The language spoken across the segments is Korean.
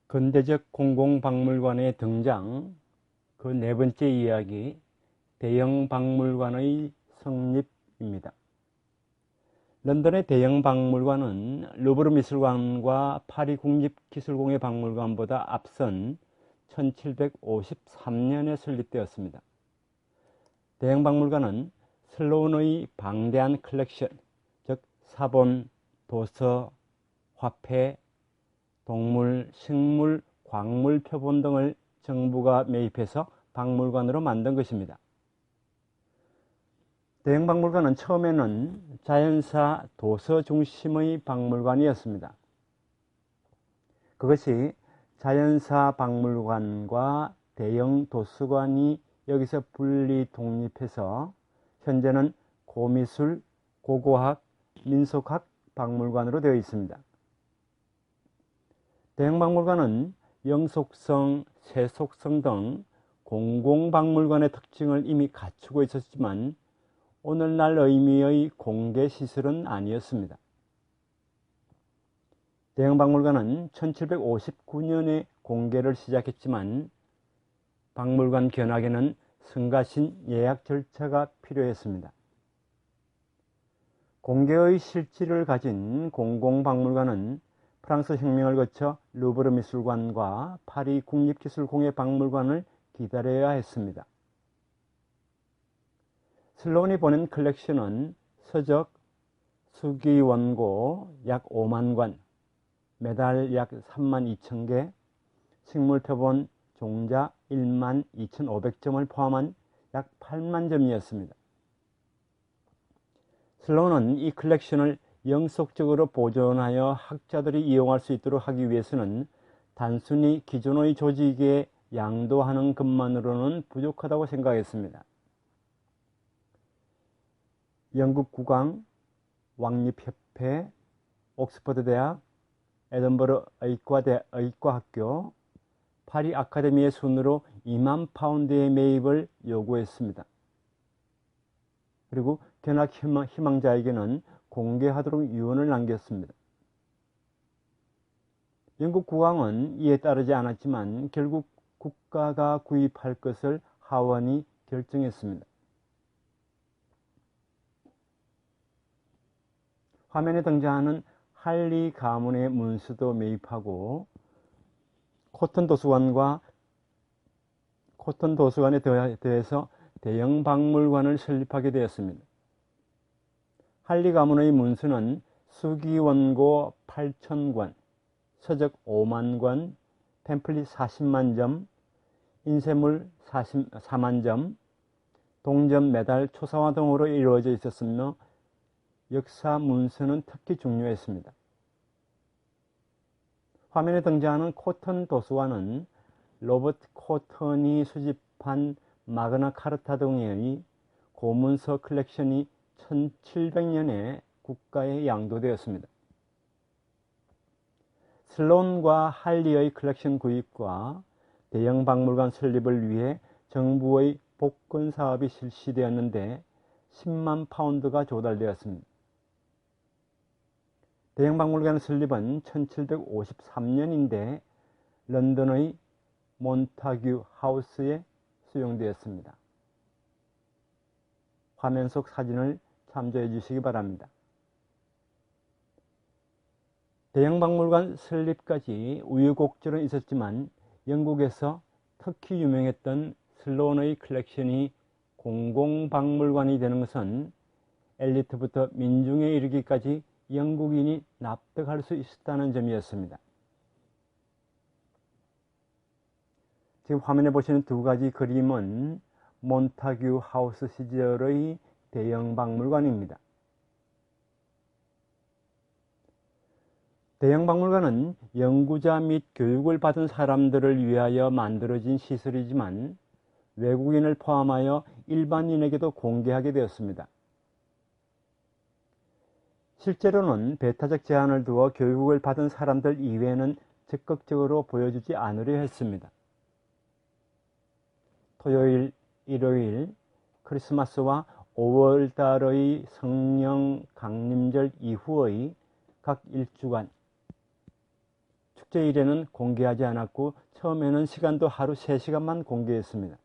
근대적 공공박물관의 등장, 그 네 번째 이야기, 대형 박물관의 성립입니다. 런던의 대형 박물관은 루브르 미술관과 파리 국립기술공예 박물관보다 앞선 1753년에 설립되었습니다. 대형 박물관은 슬로운의 방대한 컬렉션, 즉 사본, 도서, 화폐, 동물, 식물, 광물 표본 등을 정부가 매입해서 박물관으로 만든 것입니다. 대형 박물관은 처음에는 자연사 도서 중심의 박물관이었습니다. 그것이 자연사 박물관과 대형 도서관이 여기서 분리 독립해서 현재는 고미술, 고고학, 민속학 박물관으로 되어 있습니다. 대형 박물관은 영속성, 세속성 등 공공박물관의 특징을 이미 갖추고 있었지만 오늘날 의미의 공개시설은 아니었습니다. 대형 박물관은 1759년에 공개를 시작했지만 박물관 견학에는 승가신 예약 절차가 필요했습니다. 공개의 실질을 가진 공공박물관은 프랑스 혁명을 거쳐 루브르 미술관과 파리 국립기술공예 박물관을 기다려야 했습니다. 슬로운이 보낸 컬렉션은 서적, 수기 원고 약 5만 권, 메달 약 3만 2천 개, 식물 표본 종자 1만 2,500점을 포함한 약 8만 점이었습니다. 슬로운은 이 컬렉션을 영속적으로 보존하여 학자들이 이용할 수 있도록 하기 위해서는 단순히 기존의 조직에 양도하는 것만으로는 부족하다고 생각했습니다. 영국 국왕, 왕립협회, 옥스퍼드 대학, 에든버러 의과학교, 파리 아카데미의 순으로 2만 파운드의 매입을 요구했습니다. 그리고 견학 희망자에게는 공개하도록 유언을 남겼습니다. 영국 국왕은 이에 따르지 않았지만 결국 국가가 구입할 것을 하원이 결정했습니다. 화면에 등장하는 할리 가문의 문수도 매입하고 코튼 도서관에 더해서 대형 박물관을 설립하게 되었습니다. 할리 가문의 문수는 수기 원고 8,000권, 서적 5만 권, 팸플릿 40만 점, 인쇄물 4만 점, 동전, 메달, 초상화 등으로 이루어져 있었으며 역사 문서는 특히 중요했습니다. 화면에 등장하는 코튼 도서관은 로버트 코튼이 수집한 마그나 카르타 등의 고문서 컬렉션이 1700년에 국가에 양도되었습니다. 슬로운과 할리의 컬렉션 구입과 대형 박물관 설립을 위해 정부의 복권 사업이 실시되었는데 10만 파운드가 조달되었습니다. 대형 박물관 설립은 1753년인데 런던의 몬타규 하우스에 수용되었습니다. 화면 속 사진을 참조해 주시기 바랍니다. 대형 박물관 설립까지 우여곡절은 있었지만 영국에서 특히 유명했던 슬로운의 컬렉션이 공공박물관이 되는 것은 엘리트부터 민중에 이르기까지 영국인이 납득할 수 있었다는 점이었습니다. 지금 화면에 보시는 두 가지 그림은 몬타규 하우스 시절의 대형 박물관입니다. 대형 박물관은 연구자 및 교육을 받은 사람들을 위하여 만들어진 시설이지만 외국인을 포함하여 일반인에게도 공개하게 되었습니다. 실제로는 배타적 제한을 두어 교육을 받은 사람들 이외에는 적극적으로 보여주지 않으려 했습니다. 토요일, 일요일, 크리스마스와 5월달의 성령 강림절 이후의 각 일주간 축제일에는 공개하지 않았고 처음에는 시간도 하루 3시간만 공개했습니다.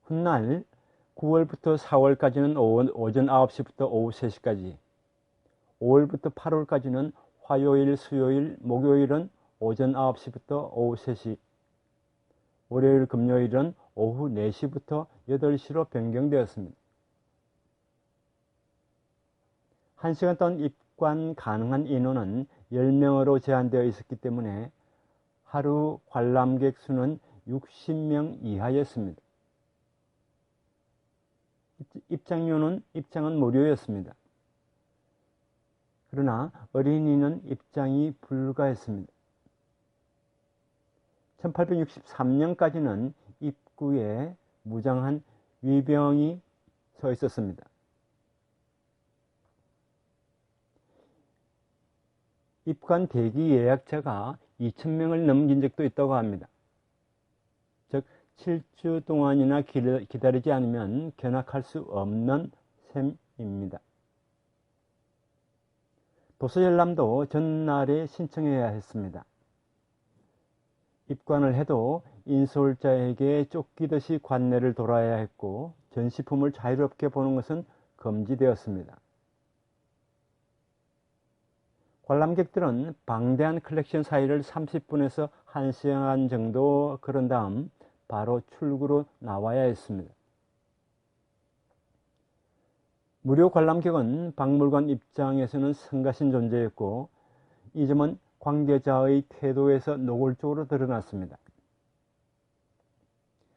훗날 9월부터 4월까지는 오전 9시부터 오후 3시까지, 5월부터 8월까지는 화요일, 수요일, 목요일은 오전 9시부터 오후 3시, 월요일, 금요일은 오후 4시부터 8시로 변경되었습니다. 1시간 동안 입관 가능한 인원은 10명으로 제한되어 있었기 때문에 하루 관람객 수는 60명 이하였습니다. 입장은 무료였습니다. 그러나 어린이는 입장이 불가했습니다. 1863년까지는 입구에 무장한 위병이 서 있었습니다. 입관 대기 예약자가 2,000명을 넘긴 적도 있다고 합니다. 즉 7주 동안이나 기다리지 않으면 견학할 수 없는 셈입니다. 도서열람도 전날에 신청해야 했습니다. 입관을 해도 인솔자에게 쫓기듯이 관내를 돌아야 했고 전시품을 자유롭게 보는 것은 금지되었습니다. 관람객들은 방대한 컬렉션 사이를 30분에서 1시간 정도 걸은 다음 바로 출구로 나와야 했습니다. 무료 관람객은 박물관 입장에서는 성가신 존재였고 이 점은 관계자의 태도에서 노골적으로 드러났습니다.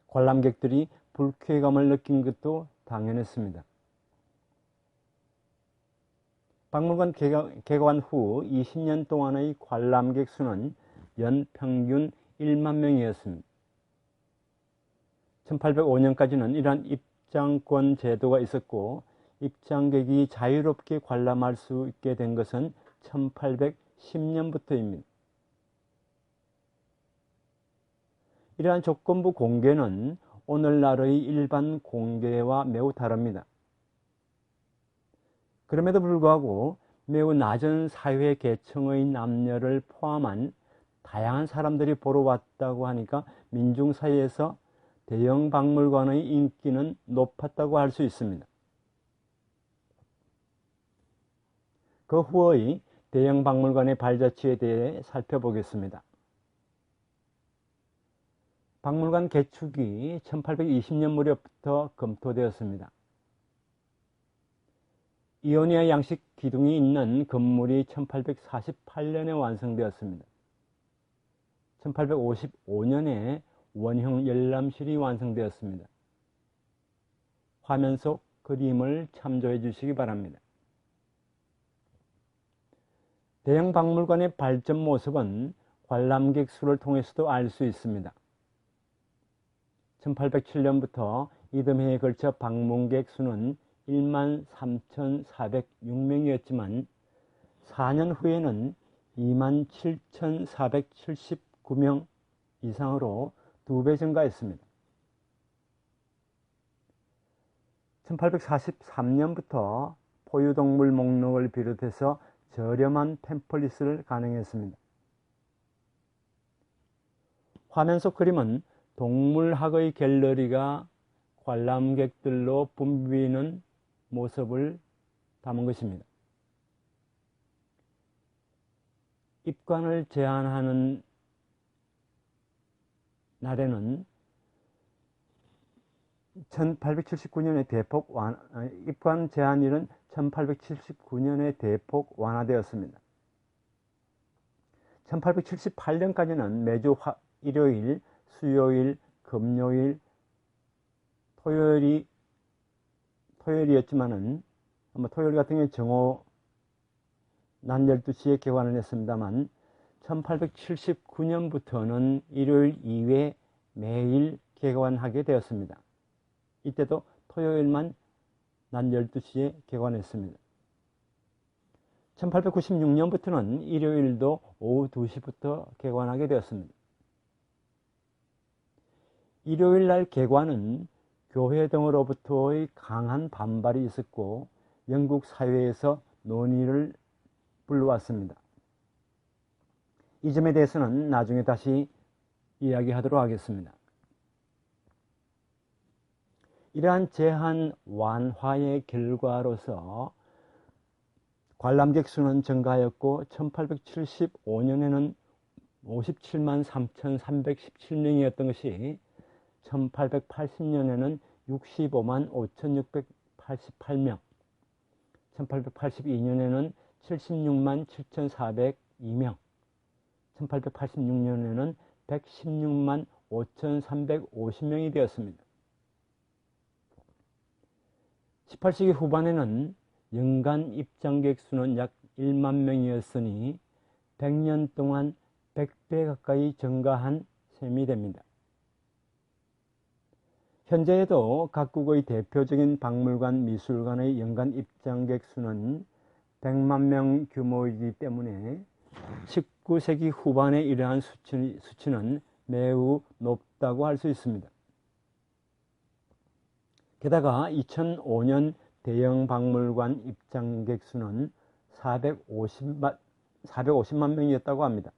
관람객들이 불쾌감을 느낀 것도 당연했습니다. 박물관 개관 후 20년 동안의 관람객 수는 연 평균 1만 명이었습니다. 1805년까지는 이러한 입장권 제도가 있었고 입장객이 자유롭게 관람할 수 있게 된 것은 1810년부터입니다. 이러한 조건부 공개는 오늘날의 일반 공개와 매우 다릅니다. 그럼에도 불구하고 매우 낮은 사회 계층의 남녀를 포함한 다양한 사람들이 보러 왔다고 하니까 민중 사이에서 대형 박물관의 인기는 높았다고 할 수 있습니다. 그 후의 대형 박물관의 발자취에 대해 살펴보겠습니다. 박물관 개축이 1820년 무렵부터 검토되었습니다. 이오니아 양식 기둥이 있는 건물이 1848년에 완성되었습니다. 1855년에 원형 열람실이 완성되었습니다. 화면 속 그림을 참조해 주시기 바랍니다. 대형 박물관의 발전 모습은 관람객 수를 통해서도 알 수 있습니다. 1807년부터 이듬해에 걸쳐 방문객 수는 13,406명이었지만 4년 후에는 27,479명 이상으로 2배 증가했습니다. 1843년부터 포유동물 목록을 비롯해서 저렴한 팸플릿을 가능했습니다. 화면 속 그림은 동물학의 갤러리가 관람객들로 붐비는 모습을 담은 것입니다. 입관을 제한하는 날에는 1879년에 입관 제한일은 1879년에 대폭 완화되었습니다. 1878년까지는 매주 일요일, 수요일, 금요일, 토요일이었지만은 토요일 같은 경우에 정오 낮 12시에 개관을 했습니다만 1879년부터는 일요일 이외 매일 개관하게 되었습니다. 이때도 토요일만 낮 12시에 개관했습니다. 1896년부터는 일요일도 오후 2시부터 개관하게 되었습니다. 일요일 날 개관은 교회 등으로부터의 강한 반발이 있었고 영국 사회에서 논의를 불러왔습니다. 이 점에 대해서는 나중에 다시 이야기하도록 하겠습니다. 이러한 제한 완화의 결과로서 관람객 수는 증가하였고 1875년에는 57만 3,317명이었던 것이 1880년에는 65만 5,688명, 1882년에는 76만 7,402명, 1886년에는 116만 5,350명이 되었습니다. 18세기 후반에는 연간 입장객 수는 약 1만 명이었으니 100년 동안 100배 가까이 증가한 셈이 됩니다. 현재에도 각국의 대표적인 박물관, 미술관의 연간 입장객 수는 100만 명 규모이기 때문에 19세기 후반에 이러한 수치는 매우 높다고 할 수 있습니다. 게다가 2005년 대형 박물관 입장객 수는 450만 명이었다고 합니다.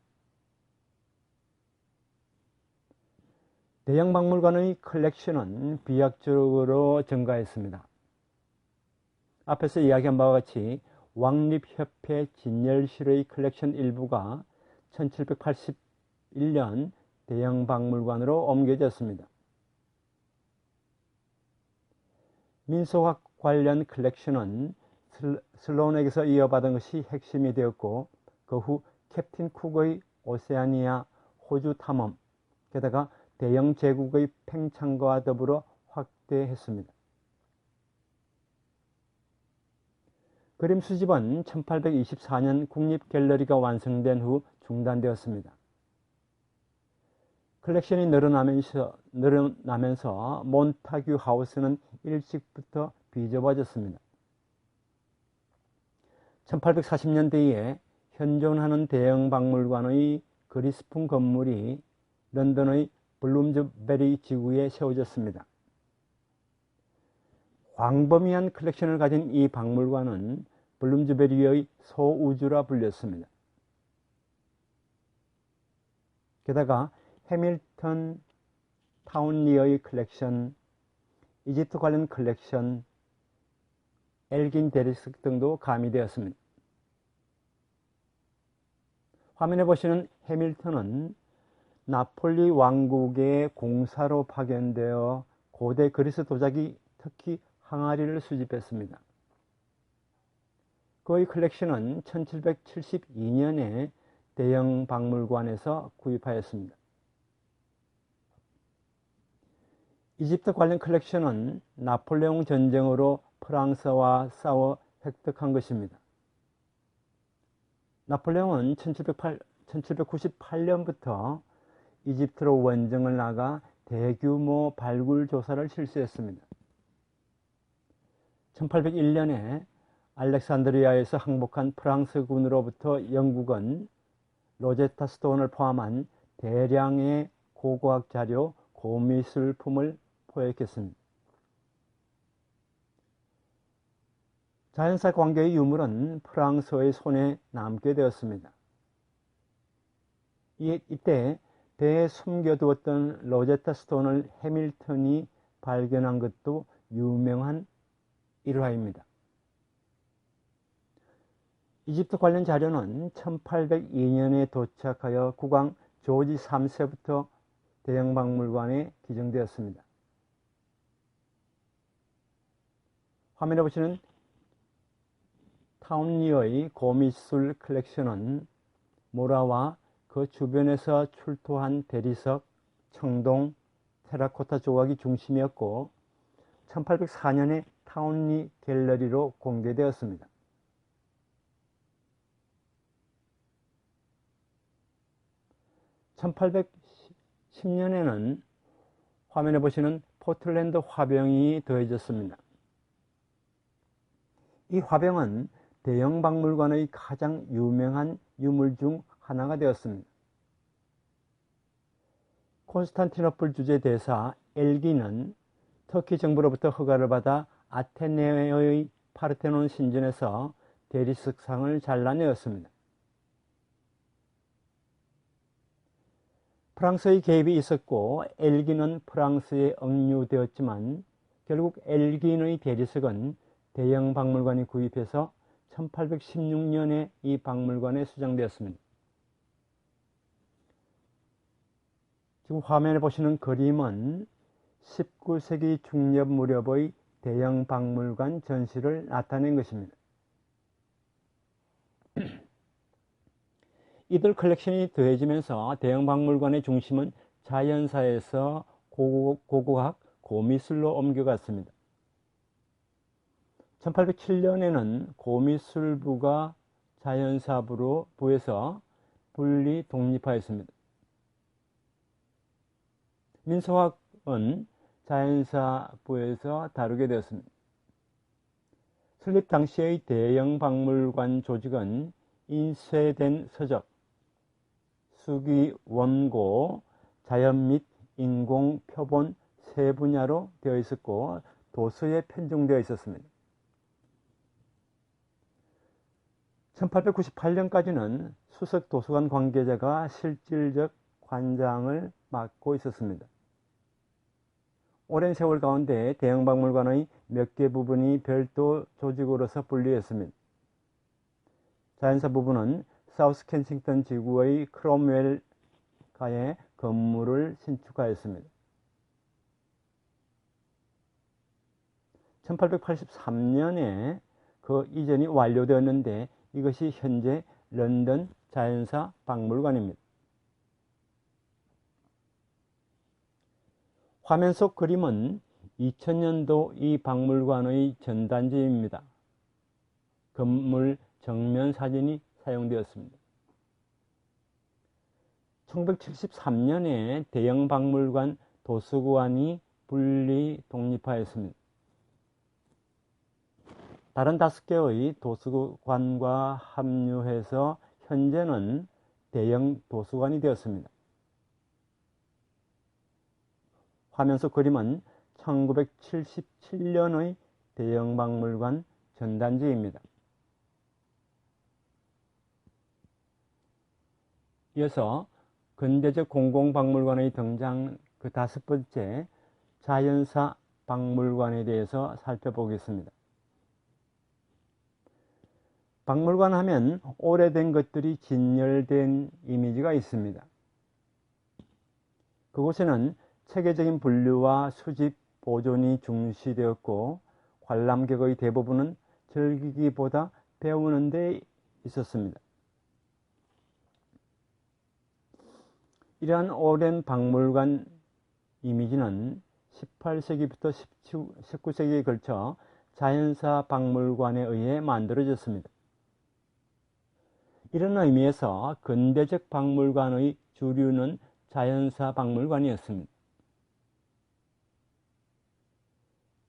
대형 박물관의 컬렉션은 비약적으로 증가했습니다. 앞에서 이야기한 바와 같이 왕립협회 진열실의 컬렉션 일부가 1781년 대형 박물관으로 옮겨졌습니다. 민속학 관련 컬렉션은 슬론에게서 이어받은 것이 핵심이 되었고 그 후 캡틴 쿡의 오세아니아 호주 탐험, 게다가 대영 제국의 팽창과 더불어 확대했습니다. 그림 수집은 1824년 국립갤러리가 완성된 후 중단되었습니다. 컬렉션이 늘어나면서 몬타규 하우스는 일찍부터 비좁아졌습니다. 1840년대에 현존하는 대형 박물관의 그리스풍 건물이 런던의 블룸즈베리 지구에 세워졌습니다. 광범위한 컬렉션을 가진 이 박물관은 블룸즈베리의 소우주라 불렸습니다. 게다가 해밀턴 타운리의 컬렉션, 이집트 관련 컬렉션, 엘긴 대리석 등도 가미되었습니다. 화면에 보시는 해밀턴은 나폴리 왕국의 공사로 파견되어 고대 그리스 도자기, 특히 항아리를 수집했습니다. 그의 컬렉션은 1772년에 대형 박물관에서 구입하였습니다. 이집트 관련 컬렉션은 나폴레옹 전쟁으로 프랑스와 싸워 획득한 것입니다. 나폴레옹은 1798년부터 이집트로 원정을 나가 대규모 발굴 조사를 실시했습니다. 1801년에 알렉산드리아에서 항복한 프랑스군으로부터 영국은 로제타 스톤을 포함한 대량의 고고학 자료, 고미술품을 포획했습니다. 자연사 관계의 유물은 프랑스의 손에 남게 되었습니다. 이때 배에 숨겨두었던 로제타 스톤을 해밀턴이 발견한 것도 유명한 일화입니다. 이집트 관련 자료는 1802년에 도착하여 국왕 조지 3세부터 대형 박물관에 기증되었습니다. 화면에 보시는 타운리의 고미술 컬렉션은 모라와 그 주변에서 출토한 대리석, 청동, 테라코타 조각이 중심이었고 1804년에 타운리 갤러리로 공개되었습니다. 1810년에는 화면에 보시는 포틀랜드 화병이 더해졌습니다. 이 화병은 대형 박물관의 가장 유명한 유물 중 하나가 되었습니다. 콘스탄티노플 주재 대사 엘기는 터키 정부로부터 허가를 받아 아테네의 파르테논 신전에서 대리석상을 잘라내었습니다. 프랑스의 개입이 있었고 엘긴은 프랑스에 억류되었지만 결국 엘긴의 대리석은 대형 박물관이 구입해서 1816년에 이 박물관에 수장되었습니다. 지금 화면에 보시는 그림은 19세기 중엽 무렵의 대형 박물관 전시를 나타낸 것입니다. 이들 컬렉션이 더해지면서 대형 박물관의 중심은 자연사에서 고고학, 고미술로 옮겨갔습니다. 1807년에는 고미술부가 자연사부에서 분리 독립하였습니다. 민소학은 자연사부에서 다루게 되었습니다. 설립 당시의 대형 박물관 조직은 인쇄된 서적, 수기, 원고, 자연 및 인공, 표본 세 분야로 되어 있었고 도서에 편중되어 있었습니다. 1898년까지는 수석 도서관 관계자가 실질적 관장을 맡고 있었습니다. 오랜 세월 가운데 대형 박물관의 몇 개 부분이 별도 조직으로서 분리했습니다. 자연사 부분은 사우스 켄싱턴 지구의 크롬웰가에 건물을 신축하였습니다. 1883년에 그 이전이 완료되었는데 이것이 현재 런던 자연사 박물관입니다. 화면 속 그림은 2000년도 이 박물관의 전단지입니다. 건물 정면 사진이 사용되었습니다. 1973년에 대형 박물관 도서관이 분리 독립하였습니다. 다른 5개의 도서관과 합류해서 현재는 대형 도서관이 되었습니다. 화면 속 그림은 1977년의 대형 박물관 전단지입니다. 이어서 근대적 공공박물관의 등장 그 5번째 자연사 박물관에 대해서 살펴보겠습니다. 박물관 하면 오래된 것들이 진열된 이미지가 있습니다. 그곳에는 체계적인 분류와 수집, 보존이 중시되었고 관람객의 대부분은 즐기기보다 배우는 데 있었습니다. 이러한 오랜 박물관 이미지는 18세기부터 19세기에 걸쳐 자연사 박물관에 의해 만들어졌습니다. 이런 의미에서 근대적 박물관의 주류는 자연사 박물관이었습니다.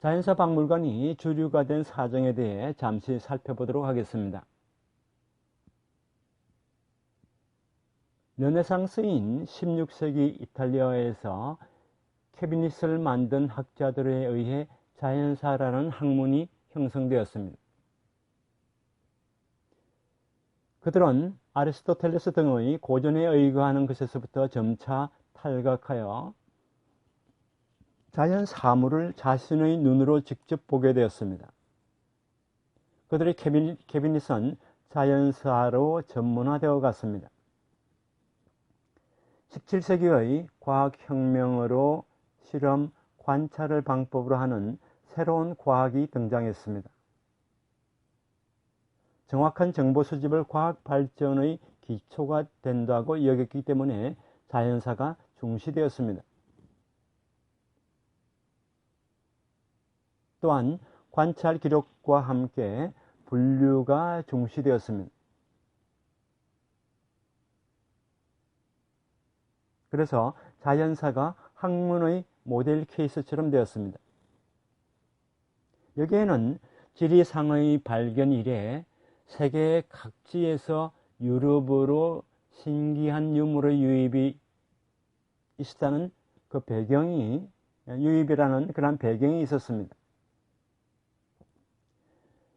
자연사 박물관이 주류가 된 사정에 대해 잠시 살펴보도록 하겠습니다. 르네상스인 16세기 이탈리아에서 캐비닛을 만든 학자들에 의해 자연사라는 학문이 형성되었습니다. 그들은 아리스토텔레스 등의 고전에 의거하는 것에서부터 점차 탈각하여 자연 사물을 자신의 눈으로 직접 보게 되었습니다. 그들의 캐비닛은 자연사로 전문화되어 갔습니다. 17세기의 과학혁명으로 실험, 관찰을 방법으로 하는 새로운 과학이 등장했습니다. 정확한 정보 수집을 과학 발전의 기초가 된다고 여겼기 때문에 자연사가 중시되었습니다. 또한 관찰 기록과 함께 분류가 중시되었습니다. 그래서 자연사가 학문의 모델 케이스처럼 되었습니다. 여기에는 지리상의 발견 이래 세계 각지에서 유럽으로 신기한 유물의 유입이 있었다는 그 배경이, 유입이라는 그런 배경이 있었습니다.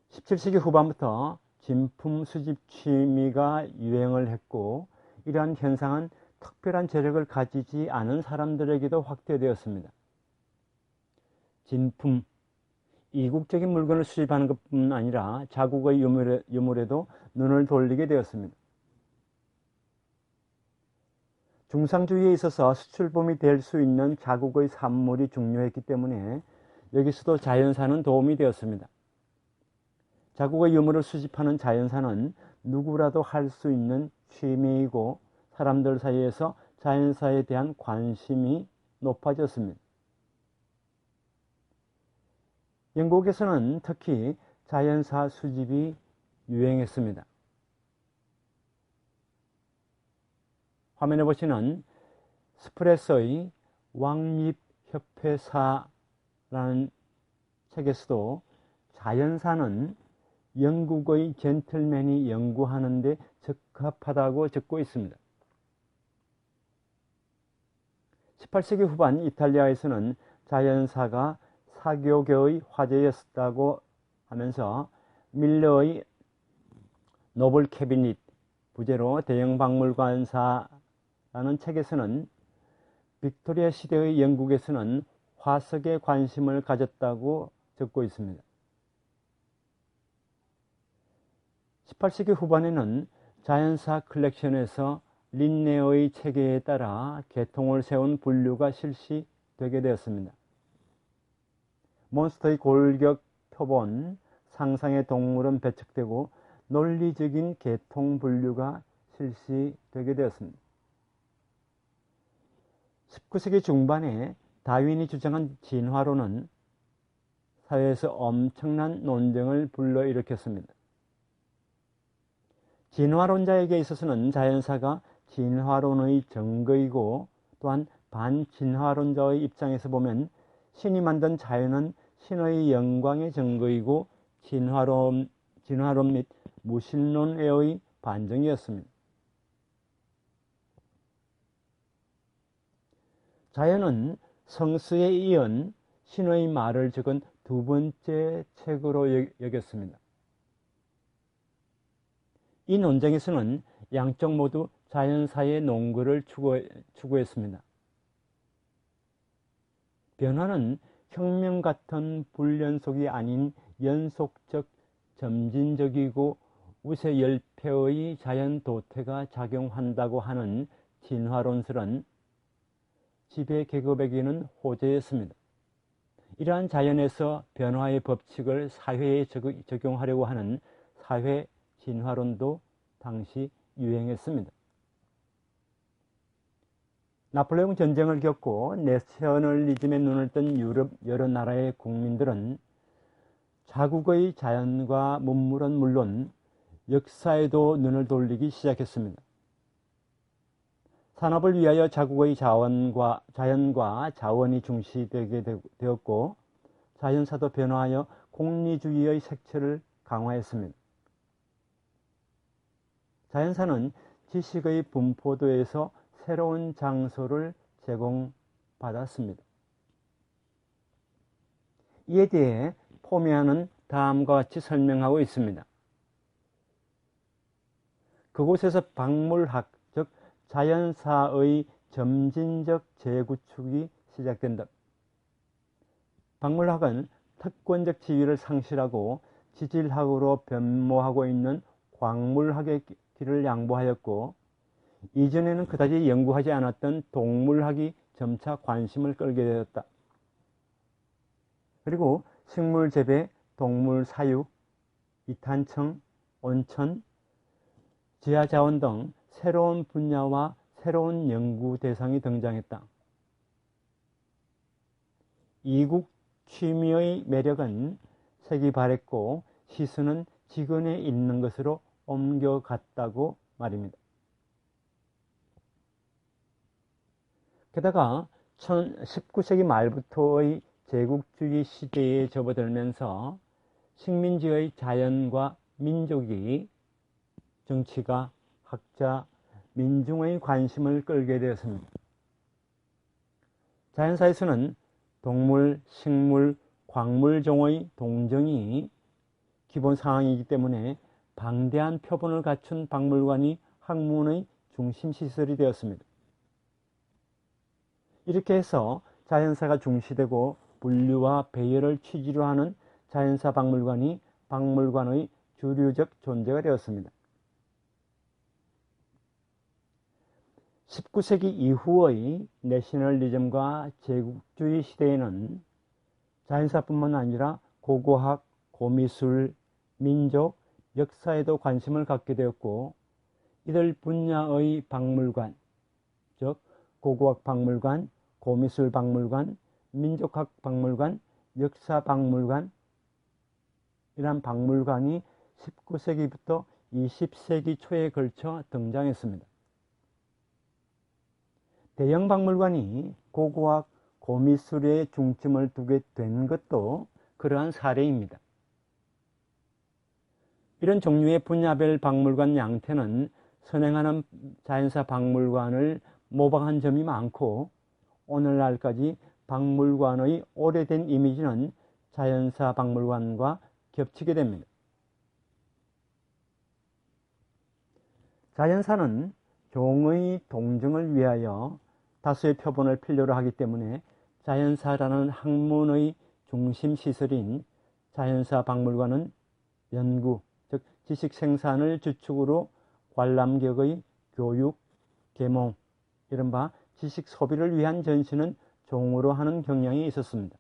17세기 후반부터 진품 수집 취미가 유행을 했고, 이러한 현상은 특별한 재력을 가지지 않은 사람들에게도 확대되었습니다. 진품, 이국적인 물건을 수집하는 것뿐 아니라 자국의 유물에도 눈을 돌리게 되었습니다. 중상주의에 있어서 수출품이 될 수 있는 자국의 산물이 중요했기 때문에 여기서도 자연사는 도움이 되었습니다. 자국의 유물을 수집하는 자연사는 누구라도 할 수 있는 취미이고, 사람들 사이에서 자연사에 대한 관심이 높아졌습니다. 영국에서는 특히 자연사 수집이 유행했습니다. 화면에 보시는 스프레서의 왕립협회사라는 책에서도 자연사는 영국의 젠틀맨이 연구하는 데 적합하다고 적고 있습니다. 18세기 후반 이탈리아에서는 자연사가 사교계의 화제였다고 하면서 밀러의 노블 캐비닛, 부제로 대형 박물관사라는 책에서는 빅토리아 시대의 영국에서는 화석에 관심을 가졌다고 적고 있습니다. 18세기 후반에는 자연사 컬렉션에서 린네어의 체계에 따라 계통을 세운 분류가 실시되게 되었습니다. 몬스터의 골격 표본, 상상의 동물은 배척되고 논리적인 계통 분류가 실시되게 되었습니다. 19세기 중반에 다윈이 주장한 진화론은 사회에서 엄청난 논쟁을 불러일으켰습니다. 진화론자에게 있어서는 자연사가 진화론의 증거이고, 또한 반진화론자의 입장에서 보면 신이 만든 자연은 신의 영광의 증거이고 진화론 및 무신론의 반증이었습니다. 자연은 성수에 이은 신의 말을 적은 두 번째 책으로 여겼습니다. 이 논쟁에서는 양쪽 모두 자연사의 논거를 추구했습니다. 변화는 혁명 같은 불연속이 아닌 연속적, 점진적이고 우세열패의 자연 도태가 작용한다고 하는 진화론설은 지배계급에게는 호재였습니다. 이러한 자연에서 변화의 법칙을 사회에 적용하려고 하는 사회 진화론도 당시 유행했습니다. 나폴레옹 전쟁을 겪고 내셔널리즘에 눈을 뜬 유럽 여러 나라의 국민들은 자국의 자연과 문물은 물론 역사에도 눈을 돌리기 시작했습니다. 산업을 위하여 자국의 자연과 자원이 중시되게 되었고, 자연사도 변화하여 공리주의의 색채를 강화했습니다. 자연사는 지식의 분포도에서 새로운 장소를 제공받았습니다. 이에 대해 포메아는 다음과 같이 설명하고 있습니다. 그곳에서 박물학, 즉 자연사의 점진적 재구축이 시작된다. 박물학은 특권적 지위를 상실하고 지질학으로 변모하고 있는 광물학의 길을 양보하였고, 이전에는 그다지 연구하지 않았던 동물학이 점차 관심을 끌게 되었다. 그리고 식물 재배, 동물 사육, 이탄청, 온천, 지하자원 등 새로운 분야와 새로운 연구 대상이 등장했다. 이국 취미의 매력은 색이 바랬고 시선은 지근에 있는 것으로 옮겨갔다고 말입니다. 게다가 19세기 말부터의 제국주의 시대에 접어들면서 식민지의 자연과 민족이 정치가, 학자, 민중의 관심을 끌게 되었습니다. 자연사에서는 동물, 식물, 광물종의 동정이 기본 상황이기 때문에 방대한 표본을 갖춘 박물관이 학문의 중심 시설이 되었습니다. 이렇게 해서 자연사가 중시되고 분류와 배열을 취지로 하는 자연사 박물관이 박물관의 주류적 존재가 되었습니다. 19세기 이후의 내셔널리즘과 제국주의 시대에는 자연사뿐만 아니라 고고학, 고미술, 민족, 역사에도 관심을 갖게 되었고, 이들 분야의 박물관, 즉 고고학 박물관, 고미술 박물관, 민족학 박물관, 역사 박물관, 이란 박물관이 19세기부터 20세기 초에 걸쳐 등장했습니다. 대형 박물관이 고고학, 고미술에 중점을 두게 된 것도 그러한 사례입니다. 이런 종류의 분야별 박물관 양태는 선행하는 자연사 박물관을 모방한 점이 많고, 오늘날까지 박물관의 오래된 이미지는 자연사 박물관과 겹치게 됩니다. 자연사는 종의 동정을 위하여 다수의 표본을 필요로 하기 때문에 자연사라는 학문의 중심 시설인 자연사 박물관은 연구, 즉 지식 생산을 주축으로 관람객의 교육, 계몽, 이른바 지식 소비를 위한 전시는 종으로 하는 경향이 있었습니다.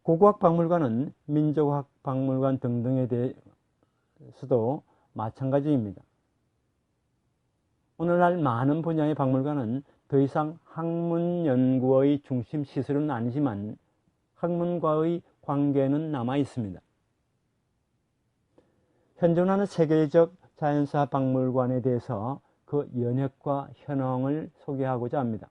고고학 박물관은 민족학 박물관 등등에 대해서도 마찬가지입니다. 오늘날 많은 분야의 박물관은 더 이상 학문 연구의 중심 시설은 아니지만 학문과의 관계는 남아 있습니다. 현존하는 세계적 자연사 박물관에 대해서 그 연역과 현황을 소개하고자 합니다.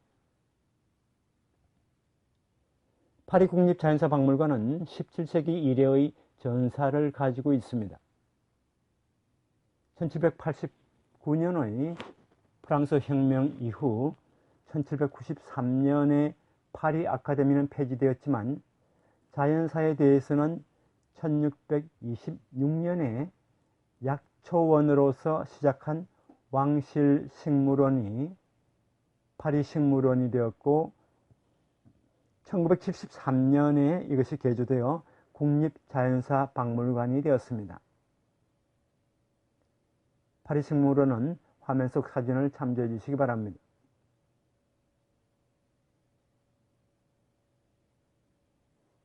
파리 국립자연사박물관은 17세기 이래의 전사를 가지고 있습니다. 1789년의 프랑스 혁명 이후 1793년에 파리 아카데미는 폐지되었지만 자연사에 대해서는 1626년에 약초원으로서 시작한 왕실식물원이 파리식물원이 되었고, 1973년에 이것이 개조되어 국립자연사박물관이 되었습니다. 파리식물원은 화면 속 사진을 참조해 주시기 바랍니다.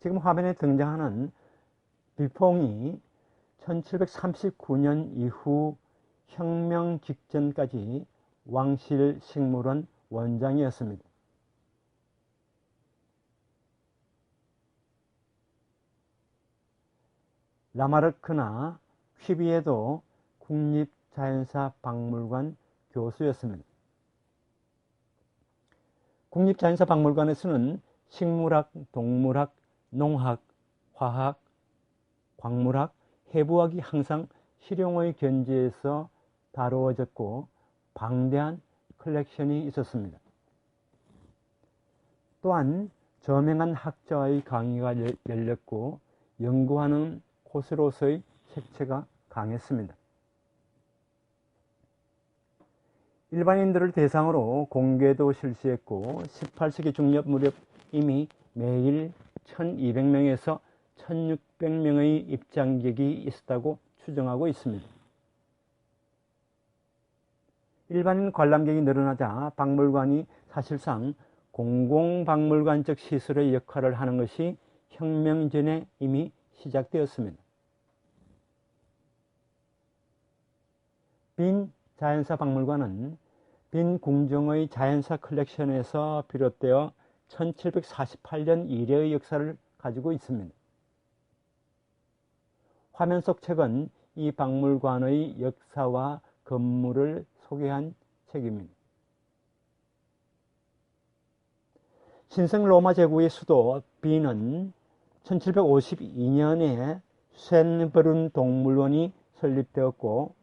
지금 화면에 등장하는 비퐁이 1739년 이후 혁명 직전까지 왕실식물원 원장이었습니다. 라마르크나 퀴비에도 국립자연사박물관 교수였습니다. 국립자연사박물관에서는 식물학, 동물학, 농학, 화학, 광물학, 해부학이 항상 실용의 견지에서 다루어졌고 방대한 컬렉션이 있었습니다. 또한 저명한 학자의 강의가 열렸고 연구하는 곳으로서의 색채가 강했습니다. 일반인들을 대상으로 공개도 실시했고 18세기 중엽 무렵 이미 매일 1200명에서 1600명의 입장객이 있었다고 추정하고 있습니다. 일반인 관람객이 늘어나자 박물관이 사실상 공공박물관적 시설의 역할을 하는 것이 혁명 전에 이미 시작되었습니다. 빈 자연사 박물관은 빈 궁정의 자연사 컬렉션에서 비롯되어 1748년 이래의 역사를 가지고 있습니다. 화면 속 책은 이 박물관의 역사와 건물을 소개한 책입니다. 신성 로마 제국의 수도 빈은 1752년에 쇤브룬 동물원이 설립되었고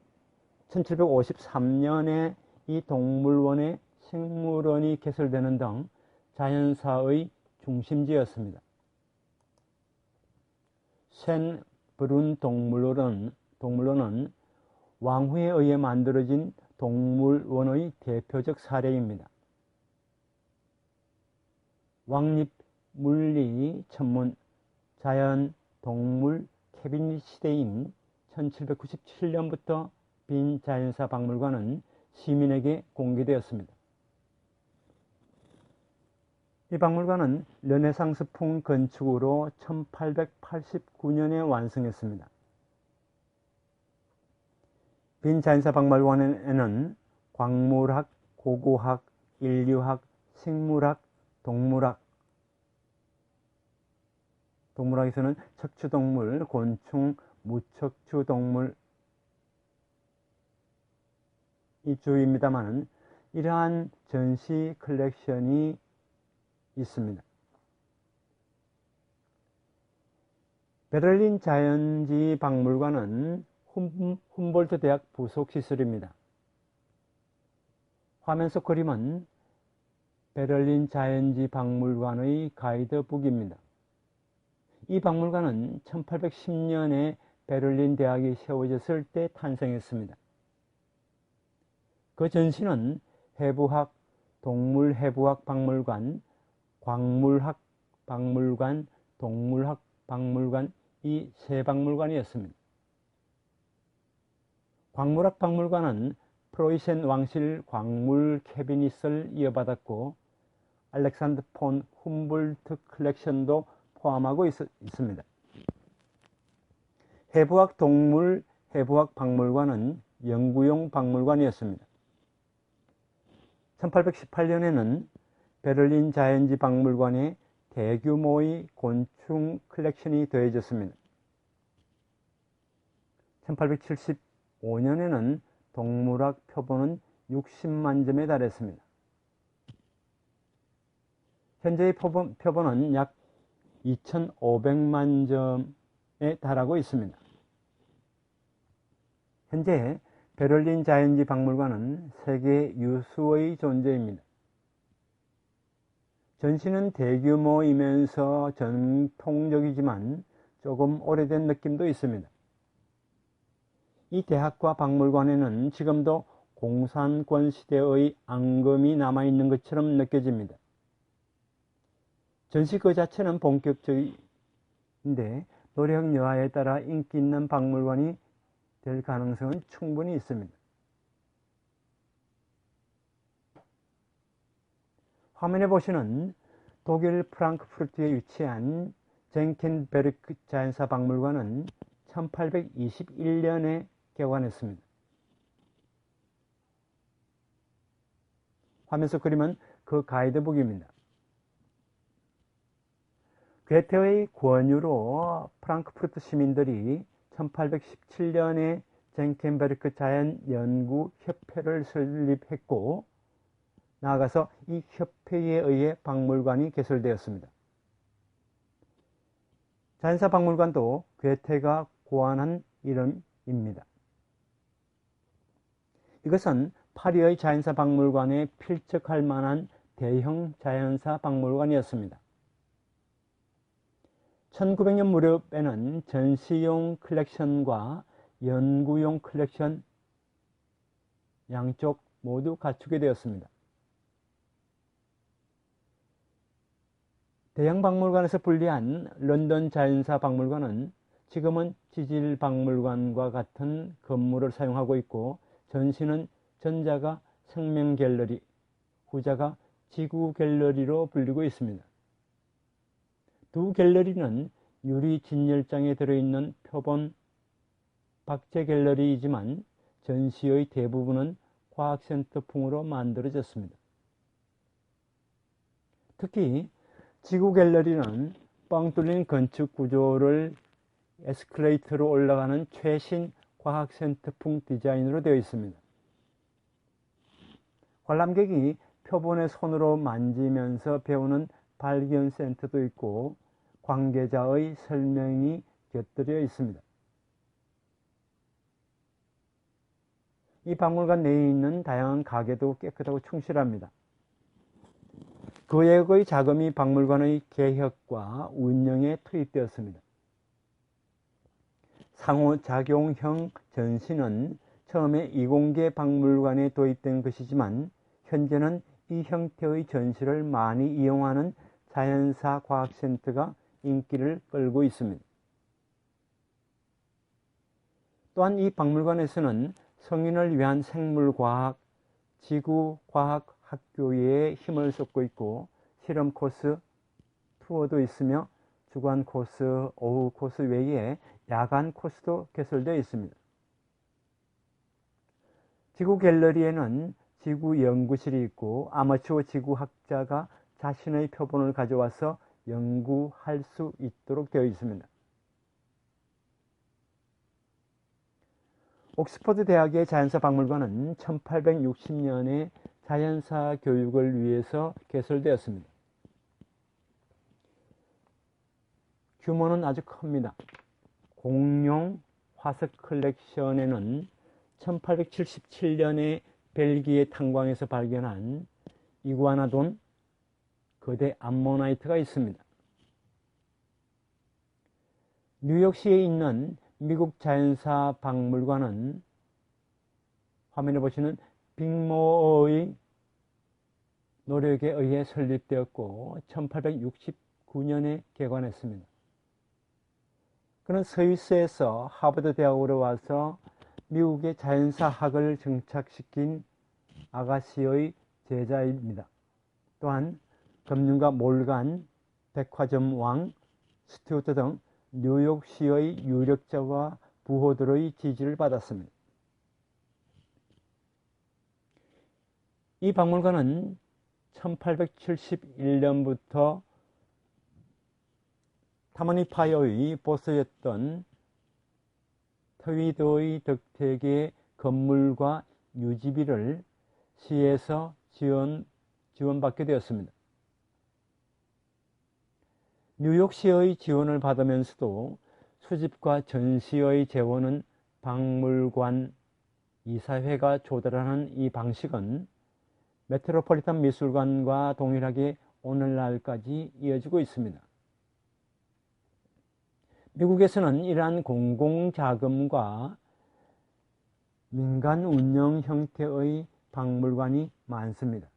1753년에 이 동물원에 식물원이 개설되는 등 자연사의 중심지였습니다. 부른 동물원은 왕후에 의해 만들어진 동물원의 대표적 사례입니다. 왕립물리 천문 자연 동물 캐비닛 시대인 1797년부터 빈 자연사 박물관은 시민에게 공개되었습니다. 이 박물관은 르네상스풍 건축으로 1889년에 완성했습니다. 빈 자연사 박물관에는 광물학, 고고학, 인류학, 식물학, 동물학에서는 척추동물, 곤충, 무척추동물이 주입니다만 이러한 전시 컬렉션이 있습니다. 베를린 자연지 박물관은 훔볼트 대학 부속 시설입니다. 화면 속 그림은 베를린 자연지 박물관의 가이드북입니다. 이 박물관은 1810년에 베를린 대학이 세워졌을 때 탄생했습니다. 그 전시는 해부학, 동물해부학 박물관, 광물학 박물관, 동물학 박물관 이 세 박물관이었습니다. 광물학 박물관은 프로이센 왕실 광물 캐비닛을 이어받았고 알렉산더 폰 훔볼트 컬렉션도 포함하고 있습니다. 해부학 동물 해부학 박물관은 연구용 박물관이었습니다. 1818년에는 베를린 자연지 박물관에 대규모의 곤충 컬렉션이 더해졌습니다. 1875년에는 동물학 표본은 60만 점에 달했습니다. 현재의 표본은 약 2,500만 점에 달하고 있습니다. 현재 베를린 자연지 박물관은 세계 유수의 존재입니다. 전시는 대규모이면서 전통적이지만 조금 오래된 느낌도 있습니다. 이 대학과 박물관에는 지금도 공산권 시대의 앙금이 남아있는 것처럼 느껴집니다. 전시 그 자체는 본격적인데 노력 여하에 따라 인기 있는 박물관이 될 가능성은 충분히 있습니다. 화면에 보시는 독일 프랑크푸르트에 위치한 젠켄베르크 자연사 박물관은 1821년에 개관했습니다. 화면 속 그림은 그 가이드북입니다. 괴테의 권유로 프랑크푸르트 시민들이 1817년에 젠켄베르크 자연연구협회를 설립했고 나아가서 이 협회에 의해 박물관이 개설되었습니다. 자연사 박물관도 괴테가 고안한 이름입니다. 이것은 파리의 자연사 박물관에 필적할 만한 대형 자연사 박물관이었습니다. 1900년 무렵에는 전시용 컬렉션과 연구용 컬렉션 양쪽 모두 갖추게 되었습니다. 대형 박물관에서 분리한 런던 자연사 박물관은 지금은 지질박물관과 같은 건물을 사용하고 있고 전시는 전자가 생명갤러리, 후자가 지구갤러리로 불리고 있습니다. 두 갤러리는 유리 진열장에 들어있는 표본 박제 갤러리이지만 전시의 대부분은 과학센터풍으로 만들어졌습니다. 특히 지구 갤러리는 뻥 뚫린 건축 구조를 에스컬레이터로 올라가는 최신 과학센터풍 디자인으로 되어 있습니다. 관람객이 표본의 손으로 만지면서 배우는 발견센터도 있고 관계자의 설명이 곁들여 있습니다. 이 박물관 내에 있는 다양한 가게도 깨끗하고 충실합니다. 거액의 자금이 박물관의 개혁과 운영에 투입되었습니다. 상호작용형 전시는 처음에 이공계 박물관에 도입된 것이지만 현재는 이 형태의 전시를 많이 이용하는 자연사 과학센터가 인기를 끌고 있습니다. 또한 이 박물관에서는 성인을 위한 생물과학, 지구과학 학교에 힘을 쏟고 있고 실험 코스, 투어도 있으며 주간 코스, 오후 코스 외에 야간 코스도 개설되어 있습니다. 지구 갤러리에는 지구 연구실이 있고 아마추어 지구학자가 자신의 표본을 가져와서 연구할 수 있도록 되어 있습니다. 옥스퍼드 대학의 자연사 박물관은 1860년에 자연사 교육을 위해서 개설되었습니다. 규모는 아주 큽니다. 공룡 화석 컬렉션에는 1877년에 벨기에 탄광에서 발견한 이구아나돈 거대 암모나이트가 있습니다. 뉴욕시에 있는 미국 자연사 박물관은 화면에 보시는 빅모어의 노력에 의해 설립되었고 1869년에 개관했습니다. 그는 스위스에서 하버드 대학으로 와서 미국의 자연사학을 정착시킨 아가씨의 제자입니다. 또한 금융가 몰간, 백화점 왕, 스튜어트 등 뉴욕시의 유력자와 부호들의 지지를 받았습니다. 이 박물관은 1871년부터 타마니파이어의 보스였던 트위드의 덕택의 건물과 유지비를 시에서 지원받게 되었습니다. 뉴욕시의 지원을 받으면서도 수집과 전시의 재원은 박물관 이사회가 조달하는 이 방식은 메트로폴리탄 미술관과 동일하게 오늘날까지 이어지고 있습니다. 미국에서는 이러한 공공자금과 민간 운영 형태의 박물관이 많습니다.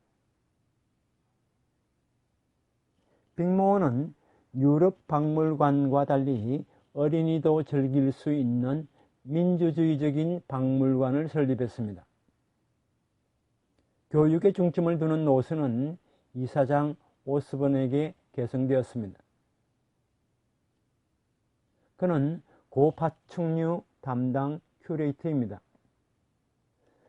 빅모어는 유럽 박물관과 달리 어린이도 즐길 수 있는 민주주의적인 박물관을 설립했습니다. 교육에 중점을 두는 노선은 이사장 오스본에게 계승되었습니다. 그는 고파충류 담당 큐레이터입니다.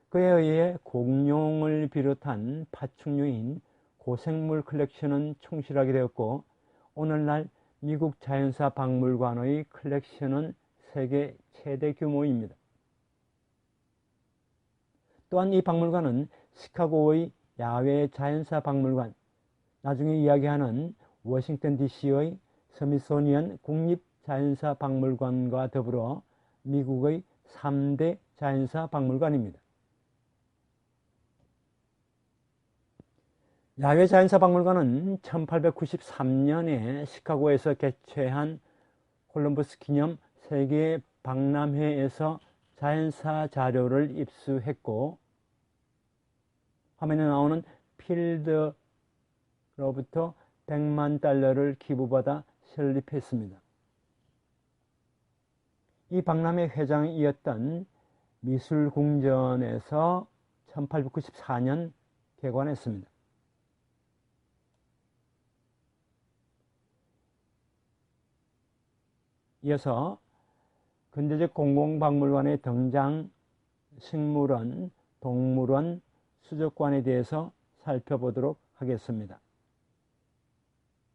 그에 의해 공룡을 비롯한 파충류인 고생물 컬렉션은 충실하게 되었고 오늘날 미국 자연사 박물관의 컬렉션은 세계 최대 규모입니다. 또한 이 박물관은 시카고의 야외 자연사 박물관, 나중에 이야기하는 워싱턴 DC의 스미소니언 국립자연사 박물관과 더불어 미국의 3대 자연사 박물관입니다. 야외 자연사 박물관은 1893년에 시카고에서 개최한 콜럼버스 기념 세계 박람회에서 자연사 자료를 입수했고 화면에 나오는 필드로부터 $100만 기부받아 설립했습니다. 이 박람회 회장이었던 미술궁전에서 1894년 개관했습니다. 이어서 근대적 공공박물관의 등장, 식물원, 동물원, 수족관에 대해서 살펴보도록 하겠습니다.